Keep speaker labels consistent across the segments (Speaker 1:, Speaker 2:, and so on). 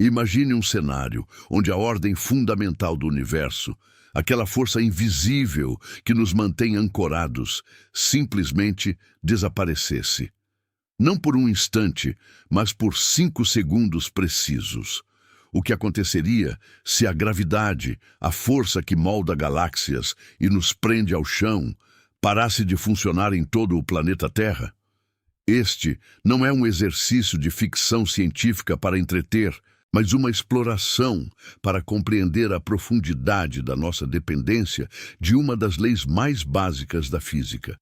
Speaker 1: Imagine um cenário onde a ordem fundamental do universo, aquela força invisível que nos mantém ancorados, simplesmente desaparecesse. Não por um instante, mas por 5 segundos precisos. O que aconteceria se a gravidade, a força que molda galáxias e nos prende ao chão, parasse de funcionar em todo o planeta Terra? Este não é um exercício de ficção científica para entreter, mas uma exploração para compreender a profundidade da nossa dependência de uma das leis mais básicas da física.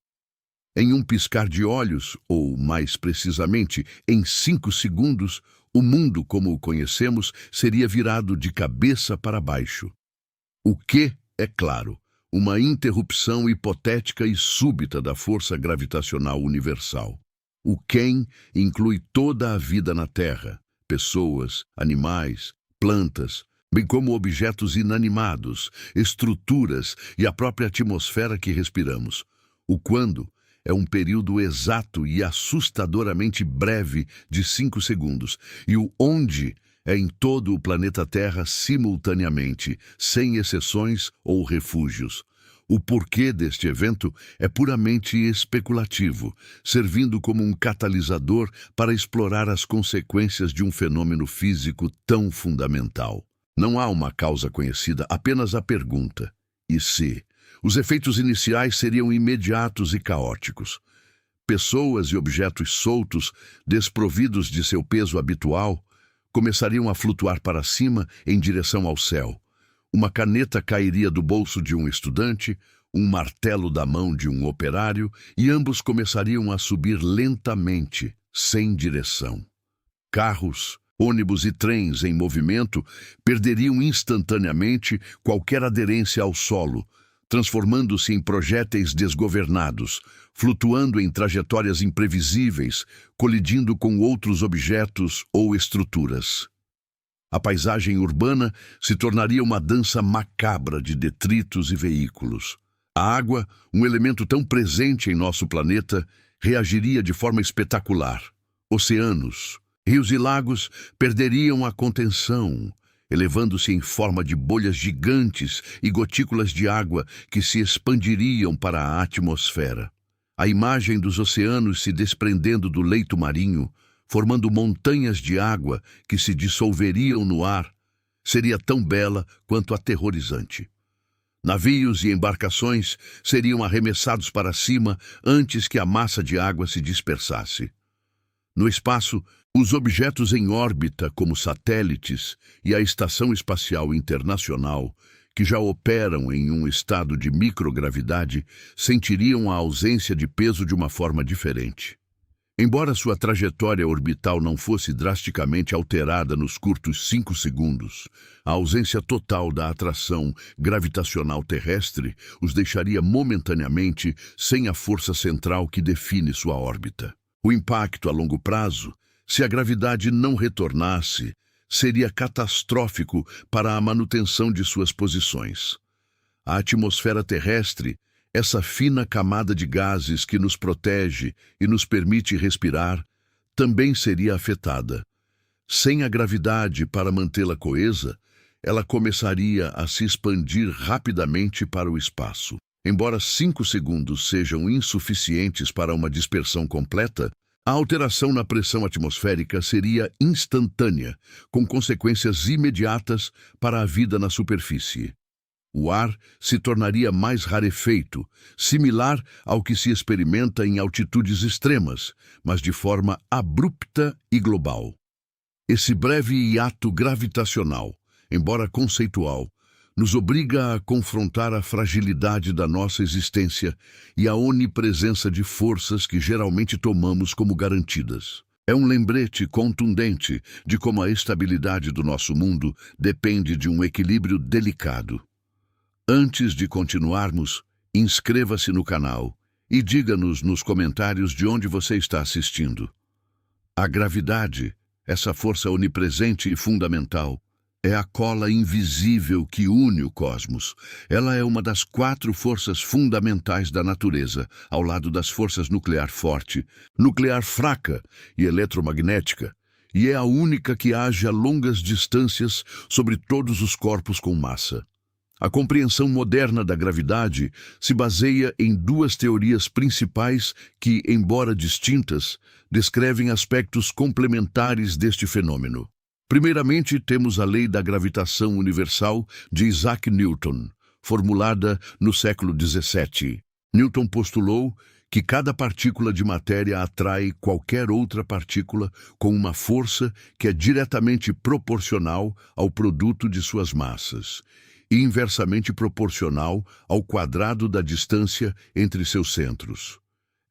Speaker 1: Em um piscar de olhos, ou mais precisamente, em 5 segundos, o mundo como o conhecemos seria virado de cabeça para baixo. O que, é claro, uma interrupção hipotética e súbita da força gravitacional universal. O quem inclui toda a vida na Terra, pessoas, animais, plantas, bem como objetos inanimados, estruturas e a própria atmosfera que respiramos. O quando é um período exato e assustadoramente breve de 5 segundos, e o onde é em todo o planeta Terra simultaneamente, sem exceções ou refúgios. O porquê deste evento é puramente especulativo, servindo como um catalisador para explorar as consequências de um fenômeno físico tão fundamental. Não há uma causa conhecida, apenas a pergunta: e se? Os efeitos iniciais seriam imediatos e caóticos. Pessoas e objetos soltos, desprovidos de seu peso habitual, começariam a flutuar para cima em direção ao céu. Uma caneta cairia do bolso de um estudante, um martelo da mão de um operário, e ambos começariam a subir lentamente, sem direção. Carros, ônibus e trens em movimento perderiam instantaneamente qualquer aderência ao solo, transformando-se em projéteis desgovernados, flutuando em trajetórias imprevisíveis, colidindo com outros objetos ou estruturas. A paisagem urbana se tornaria uma dança macabra de detritos e veículos. A água, um elemento tão presente em nosso planeta, reagiria de forma espetacular. Oceanos, rios e lagos perderiam a contenção, elevando-se em forma de bolhas gigantes e gotículas de água que se expandiriam para a atmosfera. A imagem dos oceanos se desprendendo do leito marinho, formando montanhas de água que se dissolveriam no ar, seria tão bela quanto aterrorizante. Navios e embarcações seriam arremessados para cima antes que a massa de água se dispersasse. No espaço, os objetos em órbita, como satélites e a Estação Espacial Internacional, que já operam em um estado de microgravidade, sentiriam a ausência de peso de uma forma diferente. Embora sua trajetória orbital não fosse drasticamente alterada nos curtos 5 segundos, a ausência total da atração gravitacional terrestre os deixaria momentaneamente sem a força central que define sua órbita. O impacto a longo prazo, se a gravidade não retornasse, seria catastrófico para a manutenção de suas posições. A atmosfera terrestre, essa fina camada de gases que nos protege e nos permite respirar, também seria afetada. Sem a gravidade para mantê-la coesa, ela começaria a se expandir rapidamente para o espaço. Embora 5 segundos sejam insuficientes para uma dispersão completa, a alteração na pressão atmosférica seria instantânea, com consequências imediatas para a vida na superfície. O ar se tornaria mais rarefeito, similar ao que se experimenta em altitudes extremas, mas de forma abrupta e global. Esse breve hiato gravitacional, embora conceitual, nos obriga a confrontar a fragilidade da nossa existência e a onipresença de forças que geralmente tomamos como garantidas. É um lembrete contundente de como a estabilidade do nosso mundo depende de um equilíbrio delicado. Antes de continuarmos, inscreva-se no canal e diga-nos nos comentários de onde você está assistindo. A gravidade, essa força onipresente e fundamental, é a cola invisível que une o cosmos. Ela é uma das 4 forças fundamentais da natureza, ao lado das forças nuclear forte, nuclear fraca e eletromagnética, e é a única que age a longas distâncias sobre todos os corpos com massa. A compreensão moderna da gravidade se baseia em duas teorias principais que, embora distintas, descrevem aspectos complementares deste fenômeno. Primeiramente, temos a lei da gravitação universal de Isaac Newton, formulada no século XVII. Newton postulou que cada partícula de matéria atrai qualquer outra partícula com uma força que é diretamente proporcional ao produto de suas massas e inversamente proporcional ao quadrado da distância entre seus centros.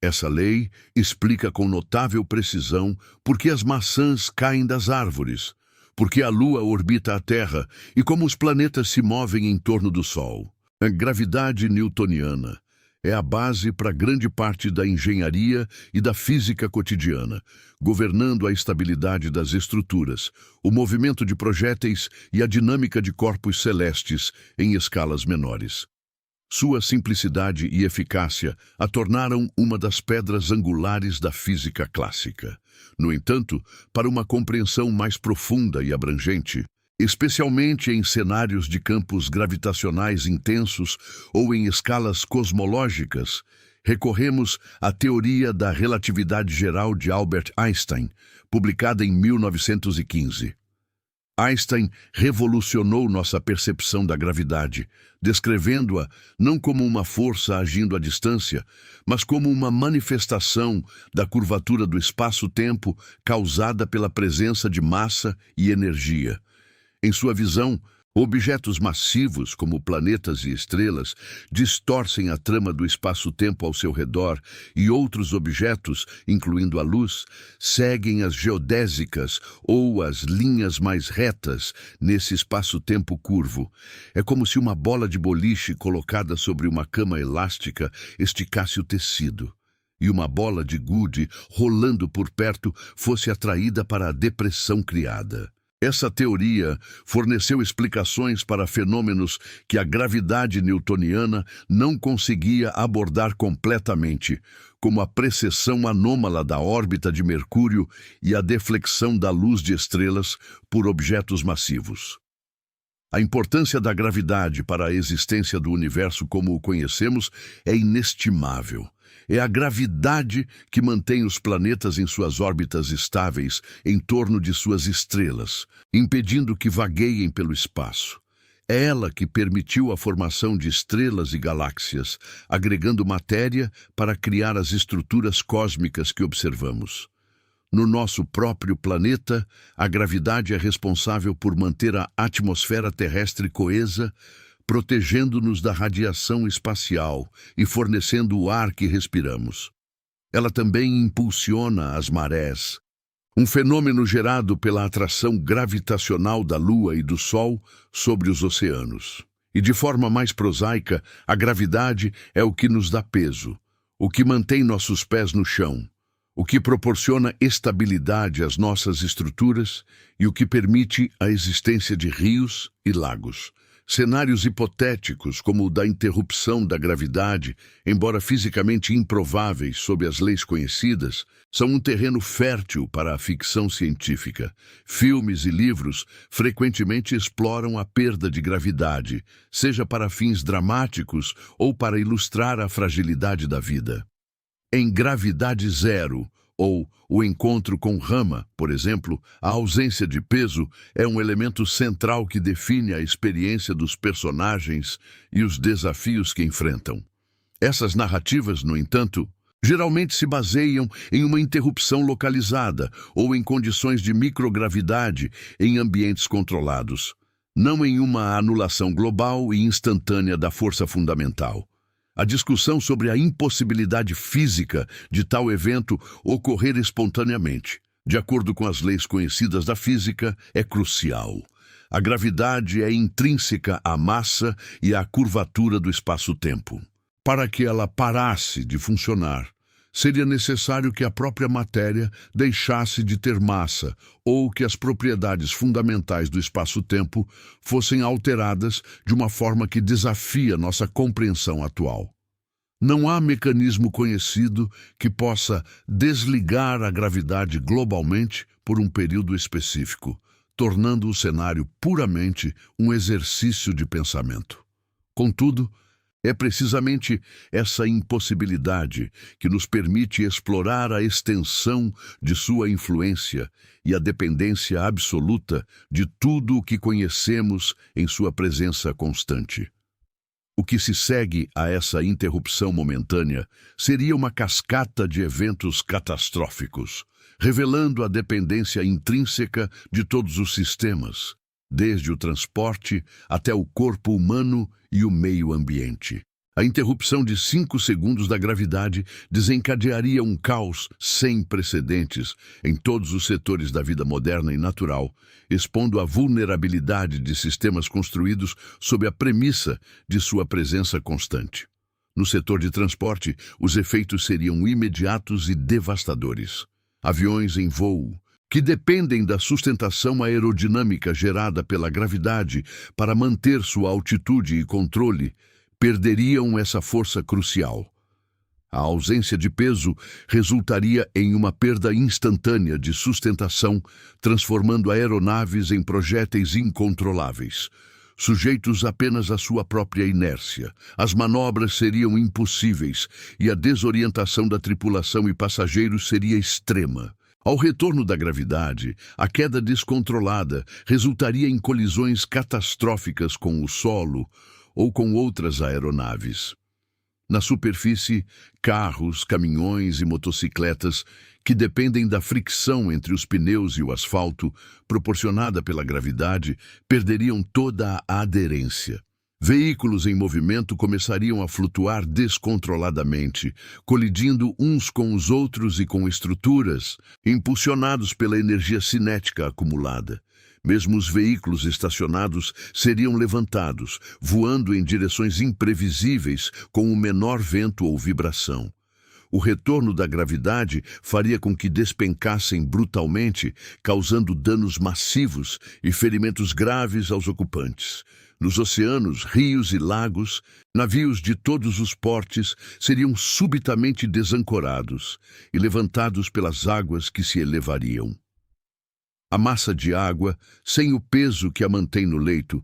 Speaker 1: Essa lei explica com notável precisão por que as maçãs caem das árvores, por que a Lua orbita a Terra e como os planetas se movem em torno do Sol. A gravidade newtoniana é a base para grande parte da engenharia e da física cotidiana, governando a estabilidade das estruturas, o movimento de projéteis e a dinâmica de corpos celestes em escalas menores. Sua simplicidade e eficácia a tornaram uma das pedras angulares da física clássica. No entanto, para uma compreensão mais profunda e abrangente, especialmente em cenários de campos gravitacionais intensos ou em escalas cosmológicas, recorremos à teoria da relatividade geral de Albert Einstein, publicada em 1915. Einstein revolucionou nossa percepção da gravidade, descrevendo-a não como uma força agindo à distância, mas como uma manifestação da curvatura do espaço-tempo causada pela presença de massa e energia. Em sua visão, objetos massivos, como planetas e estrelas, distorcem a trama do espaço-tempo ao seu redor e outros objetos, incluindo a luz, seguem as geodésicas ou as linhas mais retas nesse espaço-tempo curvo. É como se uma bola de boliche colocada sobre uma cama elástica esticasse o tecido, e uma bola de gude rolando por perto fosse atraída para a depressão criada. Essa teoria forneceu explicações para fenômenos que a gravidade newtoniana não conseguia abordar completamente, como a precessão anômala da órbita de Mercúrio e a deflexão da luz de estrelas por objetos massivos. A importância da gravidade para a existência do universo como o conhecemos é inestimável. É a gravidade que mantém os planetas em suas órbitas estáveis em torno de suas estrelas, impedindo que vagueiem pelo espaço. É ela que permitiu a formação de estrelas e galáxias, agregando matéria para criar as estruturas cósmicas que observamos. No nosso próprio planeta, a gravidade é responsável por manter a atmosfera terrestre coesa, protegendo-nos da radiação espacial e fornecendo o ar que respiramos. Ela também impulsiona as marés, um fenômeno gerado pela atração gravitacional da Lua e do Sol sobre os oceanos. E de forma mais prosaica, a gravidade é o que nos dá peso, o que mantém nossos pés no chão, o que proporciona estabilidade às nossas estruturas e o que permite a existência de rios e lagos. Cenários hipotéticos, como o da interrupção da gravidade, embora fisicamente improváveis sob as leis conhecidas, são um terreno fértil para a ficção científica. Filmes e livros frequentemente exploram a perda de gravidade, seja para fins dramáticos ou para ilustrar a fragilidade da vida. Em Gravidade Zero, ou O Encontro com Rama, por exemplo, a ausência de peso é um elemento central que define a experiência dos personagens e os desafios que enfrentam. Essas narrativas, no entanto, geralmente se baseiam em uma interrupção localizada ou em condições de microgravidade em ambientes controlados, não em uma anulação global e instantânea da força fundamental. A discussão sobre a impossibilidade física de tal evento ocorrer espontaneamente, de acordo com as leis conhecidas da física, é crucial. A gravidade é intrínseca à massa e à curvatura do espaço-tempo. Para que ela parasse de funcionar, seria necessário que a própria matéria deixasse de ter massa ou que as propriedades fundamentais do espaço-tempo fossem alteradas de uma forma que desafia nossa compreensão atual. Não há mecanismo conhecido que possa desligar a gravidade globalmente por um período específico, tornando o cenário puramente um exercício de pensamento. Contudo, é precisamente essa impossibilidade que nos permite explorar a extensão de sua influência e a dependência absoluta de tudo o que conhecemos em sua presença constante. O que se segue a essa interrupção momentânea seria uma cascata de eventos catastróficos, revelando a dependência intrínseca de todos os sistemas, desde o transporte até o corpo humano e o meio ambiente. A interrupção de 5 segundos da gravidade desencadearia um caos sem precedentes em todos os setores da vida moderna e natural, expondo a vulnerabilidade de sistemas construídos sob a premissa de sua presença constante. No setor de transporte, os efeitos seriam imediatos e devastadores. Aviões em voo, que dependem da sustentação aerodinâmica gerada pela gravidade para manter sua altitude e controle, perderiam essa força crucial. A ausência de peso resultaria em uma perda instantânea de sustentação, transformando aeronaves em projéteis incontroláveis. Sujeitos apenas à sua própria inércia, as manobras seriam impossíveis e a desorientação da tripulação e passageiros seria extrema. Ao retorno da gravidade, a queda descontrolada resultaria em colisões catastróficas com o solo ou com outras aeronaves. Na superfície, carros, caminhões e motocicletas, que dependem da fricção entre os pneus e o asfalto, proporcionada pela gravidade, perderiam toda a aderência. Veículos em movimento começariam a flutuar descontroladamente, colidindo uns com os outros e com estruturas, impulsionados pela energia cinética acumulada. Mesmo os veículos estacionados seriam levantados, voando em direções imprevisíveis com o menor vento ou vibração. O retorno da gravidade faria com que despencassem brutalmente, causando danos massivos e ferimentos graves aos ocupantes. Nos oceanos, rios e lagos, navios de todos os portes seriam subitamente desancorados e levantados pelas águas que se elevariam. A massa de água, sem o peso que a mantém no leito,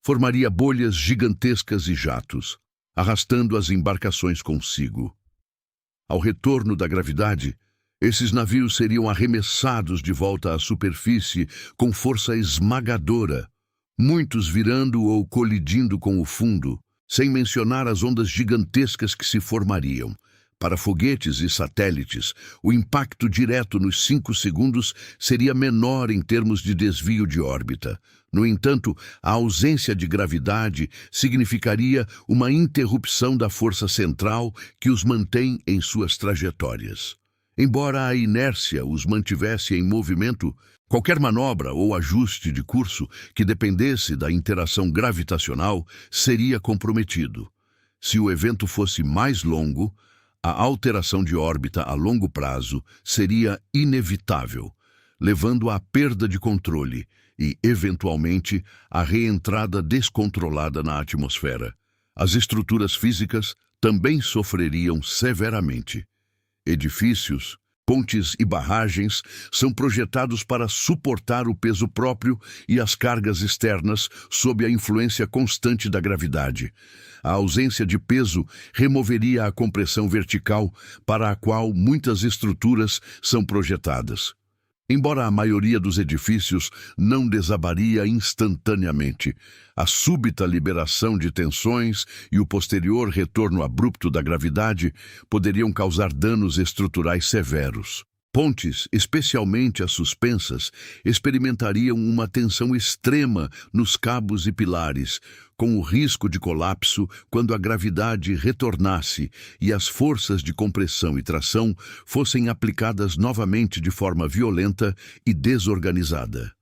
Speaker 1: formaria bolhas gigantescas e jatos, arrastando as embarcações consigo. Ao retorno da gravidade, esses navios seriam arremessados de volta à superfície com força esmagadora, muitos virando ou colidindo com o fundo, sem mencionar as ondas gigantescas que se formariam. Para foguetes e satélites, o impacto direto nos 5 segundos seria menor em termos de desvio de órbita. No entanto, a ausência de gravidade significaria uma interrupção da força central que os mantém em suas trajetórias. Embora a inércia os mantivesse em movimento, qualquer manobra ou ajuste de curso que dependesse da interação gravitacional seria comprometido. Se o evento fosse mais longo, a alteração de órbita a longo prazo seria inevitável, levando à perda de controle e, eventualmente, à reentrada descontrolada na atmosfera. As estruturas físicas também sofreriam severamente. Edifícios, pontes e barragens são projetados para suportar o peso próprio e as cargas externas sob a influência constante da gravidade. A ausência de peso removeria a compressão vertical para a qual muitas estruturas são projetadas. Embora a maioria dos edifícios não desabaria instantaneamente, a súbita liberação de tensões e o posterior retorno abrupto da gravidade poderiam causar danos estruturais severos. Pontes, especialmente as suspensas, experimentariam uma tensão extrema nos cabos e pilares, com o risco de colapso quando a gravidade retornasse e as forças de compressão e tração fossem aplicadas novamente de forma violenta e desorganizada.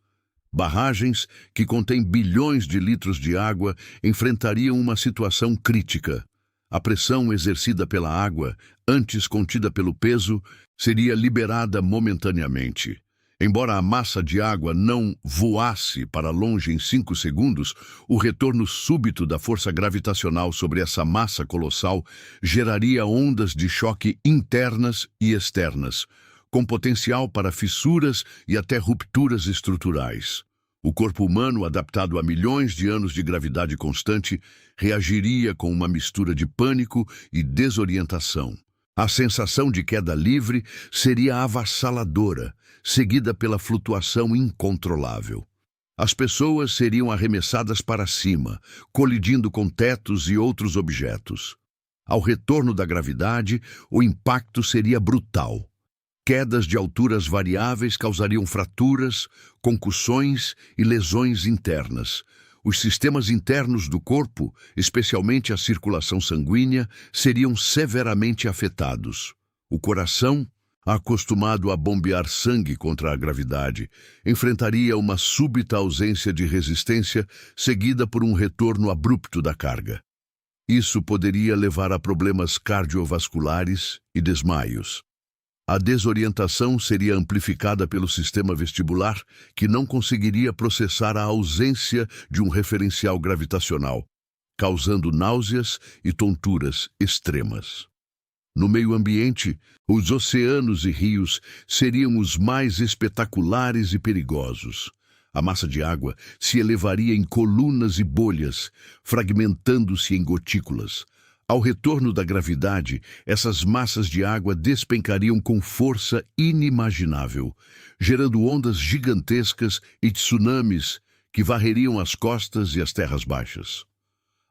Speaker 1: Barragens, que contêm bilhões de litros de água, enfrentariam uma situação crítica. A pressão exercida pela água, antes contida pelo peso, seria liberada momentaneamente. Embora a massa de água não voasse para longe em 5 segundos, o retorno súbito da força gravitacional sobre essa massa colossal geraria ondas de choque internas e externas, com potencial para fissuras e até rupturas estruturais. O corpo humano, adaptado a milhões de anos de gravidade constante, reagiria com uma mistura de pânico e desorientação. A sensação de queda livre seria avassaladora, seguida pela flutuação incontrolável. As pessoas seriam arremessadas para cima, colidindo com tetos e outros objetos. Ao retorno da gravidade, o impacto seria brutal. Quedas de alturas variáveis causariam fraturas, concussões e lesões internas. Os sistemas internos do corpo, especialmente a circulação sanguínea, seriam severamente afetados. O coração, acostumado a bombear sangue contra a gravidade, enfrentaria uma súbita ausência de resistência, seguida por um retorno abrupto da carga. Isso poderia levar a problemas cardiovasculares e desmaios. A desorientação seria amplificada pelo sistema vestibular, que não conseguiria processar a ausência de um referencial gravitacional, causando náuseas e tonturas extremas. No meio ambiente, os oceanos e rios seriam os mais espetaculares e perigosos. A massa de água se elevaria em colunas e bolhas, fragmentando-se em gotículas. Ao retorno da gravidade, essas massas de água despencariam com força inimaginável, gerando ondas gigantescas e tsunamis que varreriam as costas e as terras baixas.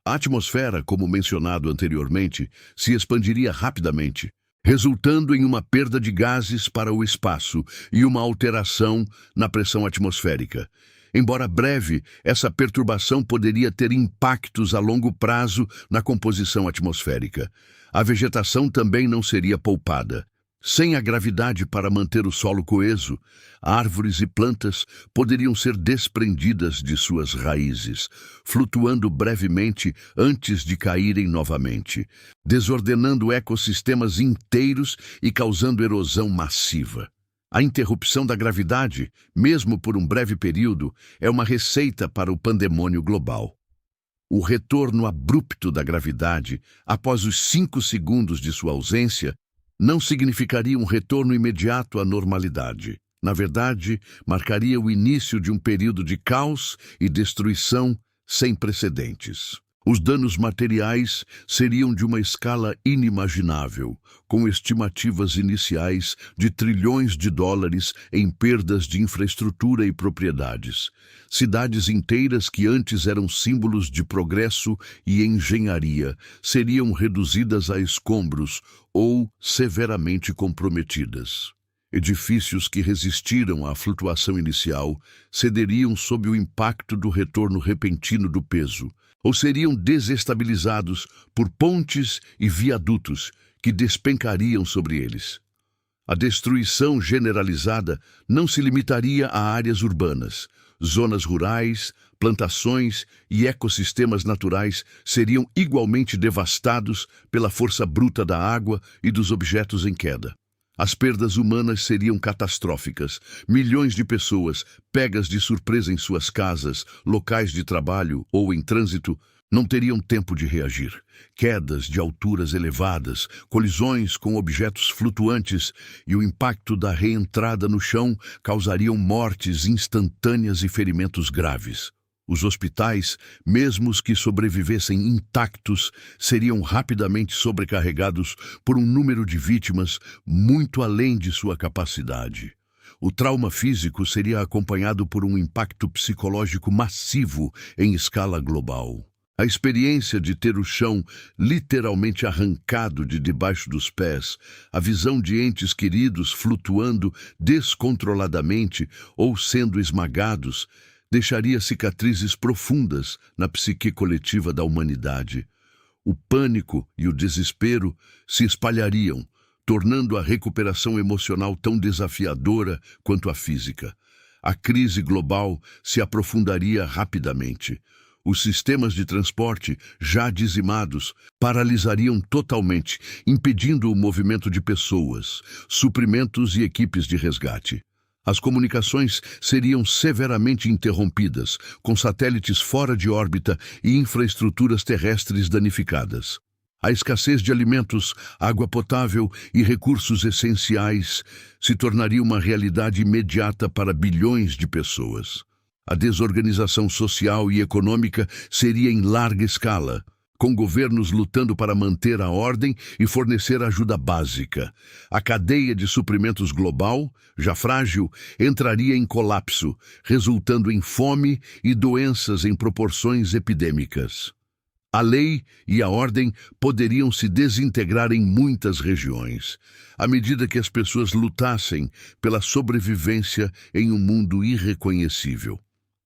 Speaker 1: A atmosfera, como mencionado anteriormente, se expandiria rapidamente, resultando em uma perda de gases para o espaço e uma alteração na pressão atmosférica. Embora breve, essa perturbação poderia ter impactos a longo prazo na composição atmosférica. A vegetação também não seria poupada. Sem a gravidade para manter o solo coeso, árvores e plantas poderiam ser desprendidas de suas raízes, flutuando brevemente antes de caírem novamente, desordenando ecossistemas inteiros e causando erosão massiva. A interrupção da gravidade, mesmo por um breve período, é uma receita para o pandemônio global. O retorno abrupto da gravidade, após os 5 segundos de sua ausência, não significaria um retorno imediato à normalidade. Na verdade, marcaria o início de um período de caos e destruição sem precedentes. Os danos materiais seriam de uma escala inimaginável, com estimativas iniciais de trilhões de dólares em perdas de infraestrutura e propriedades. Cidades inteiras que antes eram símbolos de progresso e engenharia seriam reduzidas a escombros ou severamente comprometidas. Edifícios que resistiram à flutuação inicial cederiam sob o impacto do retorno repentino do peso, ou seriam desestabilizados por pontes e viadutos que despencariam sobre eles. A destruição generalizada não se limitaria a áreas urbanas. Zonas rurais, plantações e ecossistemas naturais seriam igualmente devastados pela força bruta da água e dos objetos em queda. As perdas humanas seriam catastróficas. Milhões de pessoas, pegas de surpresa em suas casas, locais de trabalho ou em trânsito, não teriam tempo de reagir. Quedas de alturas elevadas, colisões com objetos flutuantes e o impacto da reentrada no chão causariam mortes instantâneas e ferimentos graves. Os hospitais, mesmo os que sobrevivessem intactos, seriam rapidamente sobrecarregados por um número de vítimas muito além de sua capacidade. O trauma físico seria acompanhado por um impacto psicológico massivo em escala global. A experiência de ter o chão literalmente arrancado de debaixo dos pés, a visão de entes queridos flutuando descontroladamente ou sendo esmagados, deixaria cicatrizes profundas na psique coletiva da humanidade. O pânico e o desespero se espalhariam, tornando a recuperação emocional tão desafiadora quanto a física. A crise global se aprofundaria rapidamente. Os sistemas de transporte, já dizimados, paralisariam totalmente, impedindo o movimento de pessoas, suprimentos e equipes de resgate. As comunicações seriam severamente interrompidas, com satélites fora de órbita e infraestruturas terrestres danificadas. A escassez de alimentos, água potável e recursos essenciais se tornaria uma realidade imediata para bilhões de pessoas. A desorganização social e econômica seria em larga escala, com governos lutando para manter a ordem e fornecer ajuda básica. A cadeia de suprimentos global, já frágil, entraria em colapso, resultando em fome e doenças em proporções epidêmicas. A lei e a ordem poderiam se desintegrar em muitas regiões, à medida que as pessoas lutassem pela sobrevivência em um mundo irreconhecível.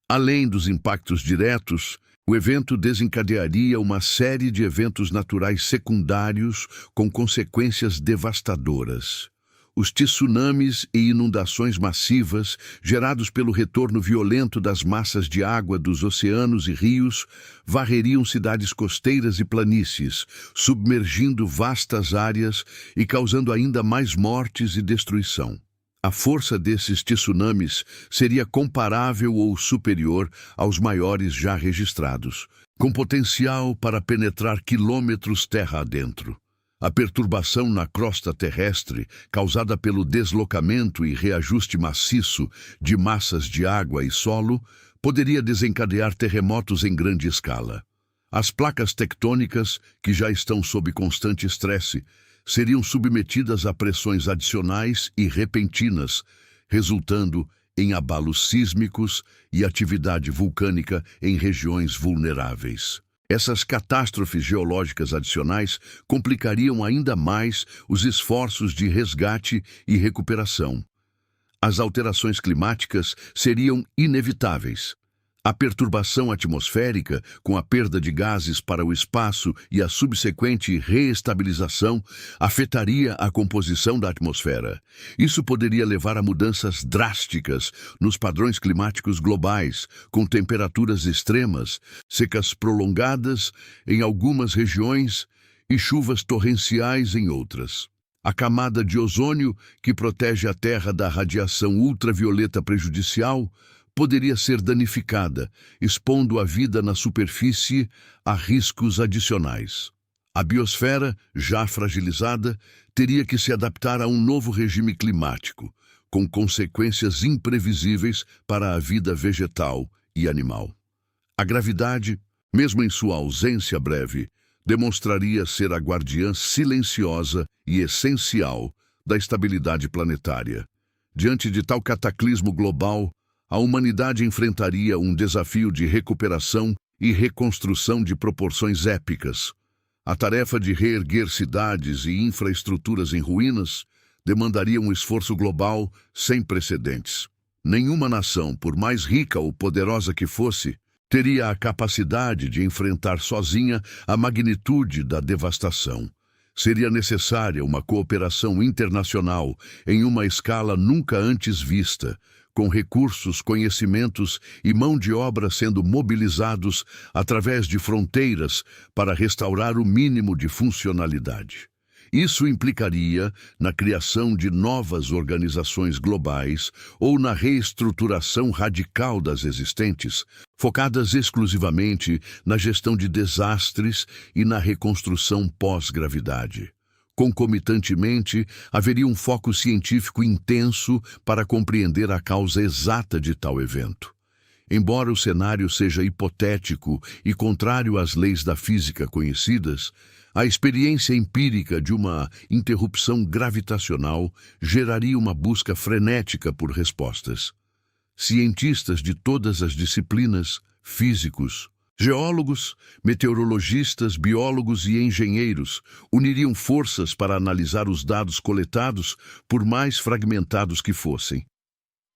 Speaker 1: Além dos impactos diretos, o evento desencadearia uma série de eventos naturais secundários com consequências devastadoras. Os tsunamis e inundações massivas, gerados pelo retorno violento das massas de água dos oceanos e rios, varreriam cidades costeiras e planícies, submergindo vastas áreas e causando ainda mais mortes e destruição. A força desses tsunamis seria comparável ou superior aos maiores já registrados, com potencial para penetrar quilômetros terra adentro. A perturbação na crosta terrestre, causada pelo deslocamento e reajuste maciço de massas de água e solo, poderia desencadear terremotos em grande escala. As placas tectônicas, que já estão sob constante estresse, seriam submetidas a pressões adicionais e repentinas, resultando em abalos sísmicos e atividade vulcânica em regiões vulneráveis. Essas catástrofes geológicas adicionais complicariam ainda mais os esforços de resgate e recuperação. As alterações climáticas seriam inevitáveis. A perturbação atmosférica, com a perda de gases para o espaço e a subsequente reestabilização, afetaria a composição da atmosfera. Isso poderia levar a mudanças drásticas nos padrões climáticos globais, com temperaturas extremas, secas prolongadas em algumas regiões e chuvas torrenciais em outras. A camada de ozônio, que protege a Terra da radiação ultravioleta prejudicial, poderia ser danificada, expondo a vida na superfície a riscos adicionais. A biosfera, já fragilizada, teria que se adaptar a um novo regime climático, com consequências imprevisíveis para a vida vegetal e animal. A gravidade, mesmo em sua ausência breve, demonstraria ser a guardiã silenciosa e essencial da estabilidade planetária. Diante de tal cataclismo global, a humanidade enfrentaria um desafio de recuperação e reconstrução de proporções épicas. A tarefa de reerguer cidades e infraestruturas em ruínas demandaria um esforço global sem precedentes. Nenhuma nação, por mais rica ou poderosa que fosse, teria a capacidade de enfrentar sozinha a magnitude da devastação. Seria necessária uma cooperação internacional em uma escala nunca antes vista, com recursos, conhecimentos e mão de obra sendo mobilizados através de fronteiras para restaurar o mínimo de funcionalidade. Isso implicaria na criação de novas organizações globais ou na reestruturação radical das existentes, focadas exclusivamente na gestão de desastres e na reconstrução pós-gravidade. Concomitantemente, haveria um foco científico intenso para compreender a causa exata de tal evento. Embora o cenário seja hipotético e contrário às leis da física conhecidas, a experiência empírica de uma interrupção gravitacional geraria uma busca frenética por respostas. Cientistas de todas as disciplinas, físicos, geólogos, meteorologistas, biólogos e engenheiros uniriam forças para analisar os dados coletados, por mais fragmentados que fossem.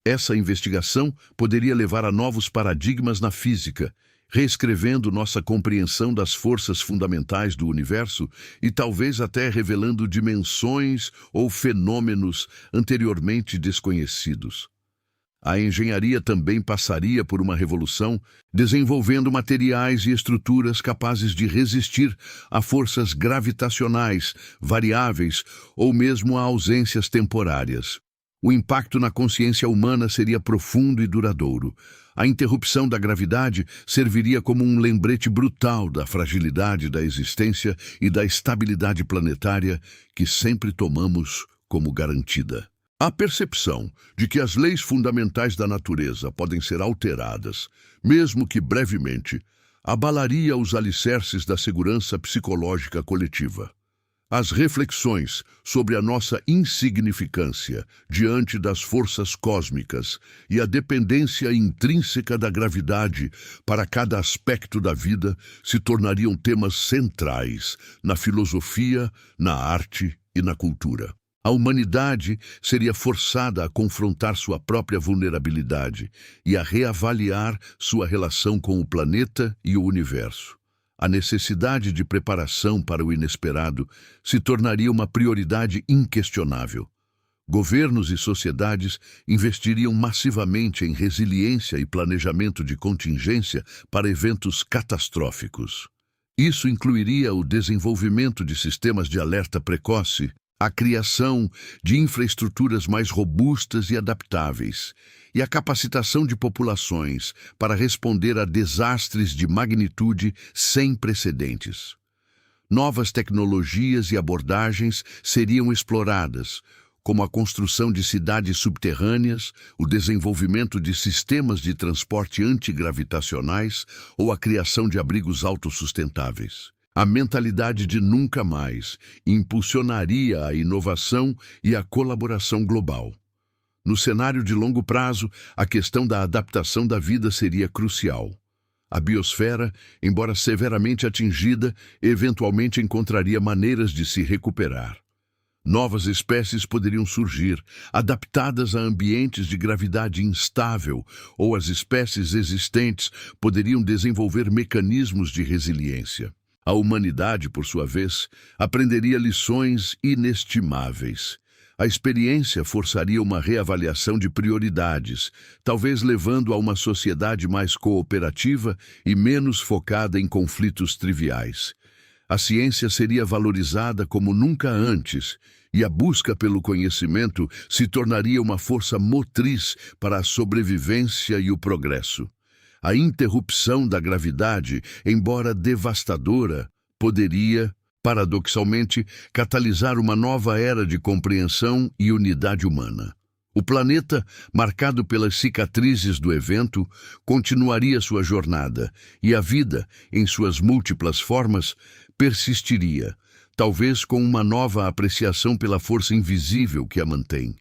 Speaker 1: Essa investigação poderia levar a novos paradigmas na física, reescrevendo nossa compreensão das forças fundamentais do universo e talvez até revelando dimensões ou fenômenos anteriormente desconhecidos. A engenharia também passaria por uma revolução, desenvolvendo materiais e estruturas capazes de resistir a forças gravitacionais, variáveis ou mesmo a ausências temporárias. O impacto na consciência humana seria profundo e duradouro. A interrupção da gravidade serviria como um lembrete brutal da fragilidade da existência e da estabilidade planetária que sempre tomamos como garantida. A percepção de que as leis fundamentais da natureza podem ser alteradas, mesmo que brevemente, abalaria os alicerces da segurança psicológica coletiva. As reflexões sobre a nossa insignificância diante das forças cósmicas e a dependência intrínseca da gravidade para cada aspecto da vida se tornariam temas centrais na filosofia, na arte e na cultura. A humanidade seria forçada a confrontar sua própria vulnerabilidade e a reavaliar sua relação com o planeta e o universo. A necessidade de preparação para o inesperado se tornaria uma prioridade inquestionável. Governos e sociedades investiriam massivamente em resiliência e planejamento de contingência para eventos catastróficos. Isso incluiria o desenvolvimento de sistemas de alerta precoce, a criação de infraestruturas mais robustas e adaptáveis, e a capacitação de populações para responder a desastres de magnitude sem precedentes. Novas tecnologias e abordagens seriam exploradas, como a construção de cidades subterrâneas, o desenvolvimento de sistemas de transporte antigravitacionais ou a criação de abrigos autossustentáveis. A mentalidade de nunca mais impulsionaria a inovação e a colaboração global. No cenário de longo prazo, a questão da adaptação da vida seria crucial. A biosfera, embora severamente atingida, eventualmente encontraria maneiras de se recuperar. Novas espécies poderiam surgir, adaptadas a ambientes de gravidade instável, ou as espécies existentes poderiam desenvolver mecanismos de resiliência. A humanidade, por sua vez, aprenderia lições inestimáveis. A experiência forçaria uma reavaliação de prioridades, talvez levando a uma sociedade mais cooperativa e menos focada em conflitos triviais. A ciência seria valorizada como nunca antes, e a busca pelo conhecimento se tornaria uma força motriz para a sobrevivência e o progresso. A interrupção da gravidade, embora devastadora, poderia, paradoxalmente, catalisar uma nova era de compreensão e unidade humana. O planeta, marcado pelas cicatrizes do evento, continuaria sua jornada, e a vida, em suas múltiplas formas, persistiria, talvez com uma nova apreciação pela força invisível que a mantém.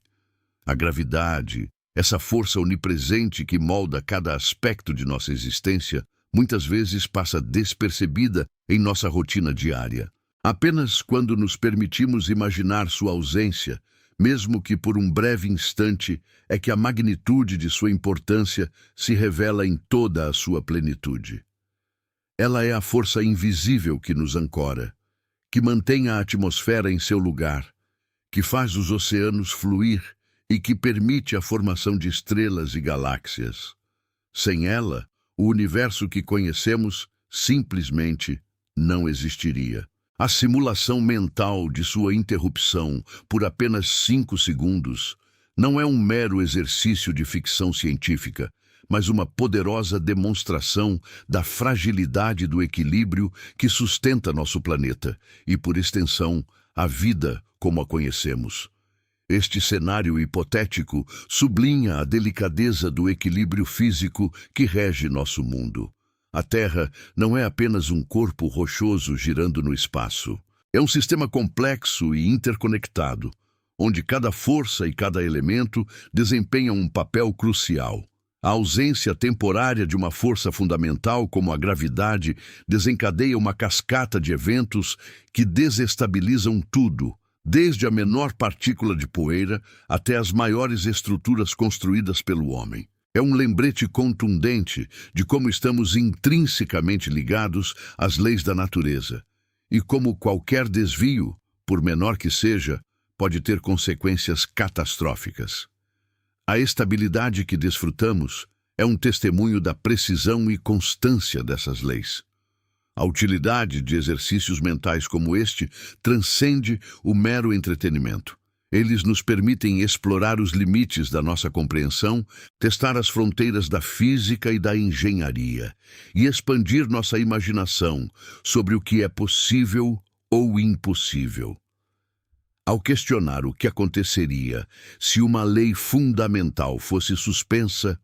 Speaker 1: A gravidade, essa força onipresente que molda cada aspecto de nossa existência, muitas vezes passa despercebida em nossa rotina diária. Apenas quando nos permitimos imaginar sua ausência, mesmo que por um breve instante, é que a magnitude de sua importância se revela em toda a sua plenitude. Ela é a força invisível que nos ancora, que mantém a atmosfera em seu lugar, que faz os oceanos fluir e que permite a formação de estrelas e galáxias. Sem ela, o universo que conhecemos simplesmente não existiria. A simulação mental de sua interrupção por apenas 5 segundos não é um mero exercício de ficção científica, mas uma poderosa demonstração da fragilidade do equilíbrio que sustenta nosso planeta e, por extensão, a vida como a conhecemos. Este cenário hipotético sublinha a delicadeza do equilíbrio físico que rege nosso mundo. A Terra não é apenas um corpo rochoso girando no espaço. É um sistema complexo e interconectado, onde cada força e cada elemento desempenham um papel crucial. A ausência temporária de uma força fundamental como a gravidade desencadeia uma cascata de eventos que desestabilizam tudo, desde a menor partícula de poeira até as maiores estruturas construídas pelo homem. É um lembrete contundente de como estamos intrinsecamente ligados às leis da natureza e como qualquer desvio, por menor que seja, pode ter consequências catastróficas. A estabilidade que desfrutamos é um testemunho da precisão e constância dessas leis. A utilidade de exercícios mentais como este transcende o mero entretenimento. Eles nos permitem explorar os limites da nossa compreensão, testar as fronteiras da física e da engenharia, e expandir nossa imaginação sobre o que é possível ou impossível. Ao questionar o que aconteceria se uma lei fundamental fosse suspensa,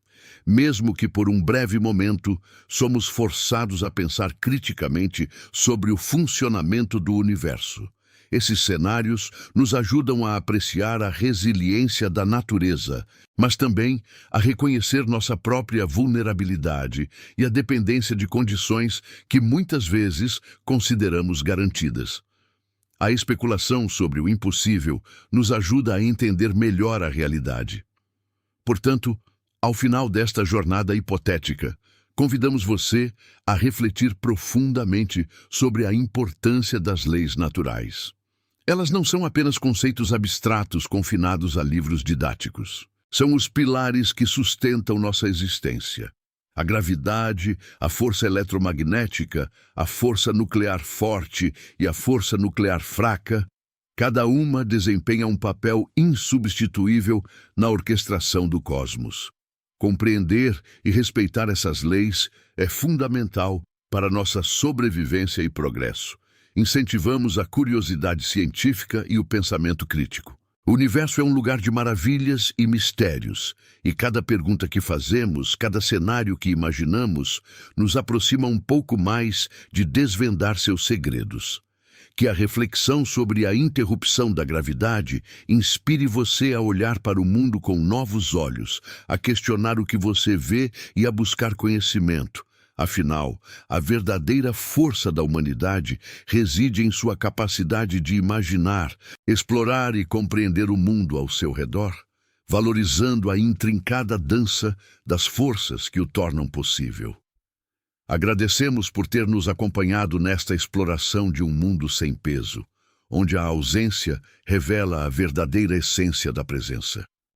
Speaker 1: mesmo que por um breve momento, somos forçados a pensar criticamente sobre o funcionamento do universo. Esses cenários nos ajudam a apreciar a resiliência da natureza, mas também a reconhecer nossa própria vulnerabilidade e a dependência de condições que muitas vezes consideramos garantidas. A especulação sobre o impossível nos ajuda a entender melhor a realidade. Portanto, ao final desta jornada hipotética, convidamos você a refletir profundamente sobre a importância das leis naturais. Elas não são apenas conceitos abstratos confinados a livros didáticos. São os pilares que sustentam nossa existência. A gravidade, a força eletromagnética, a força nuclear forte e a força nuclear fraca, cada uma desempenha um papel insubstituível na orquestração do cosmos. Compreender e respeitar essas leis é fundamental para nossa sobrevivência e progresso. Incentivamos a curiosidade científica e o pensamento crítico. O universo é um lugar de maravilhas e mistérios, e cada pergunta que fazemos, cada cenário que imaginamos, nos aproxima um pouco mais de desvendar seus segredos. Que a reflexão sobre a interrupção da gravidade inspire você a olhar para o mundo com novos olhos, a questionar o que você vê e a buscar conhecimento. Afinal, a verdadeira força da humanidade reside em sua capacidade de imaginar, explorar e compreender o mundo ao seu redor, valorizando a intrincada dança das forças que o tornam possível. Agradecemos por ter nos acompanhado nesta exploração de um mundo sem peso, onde a ausência revela a verdadeira essência da presença.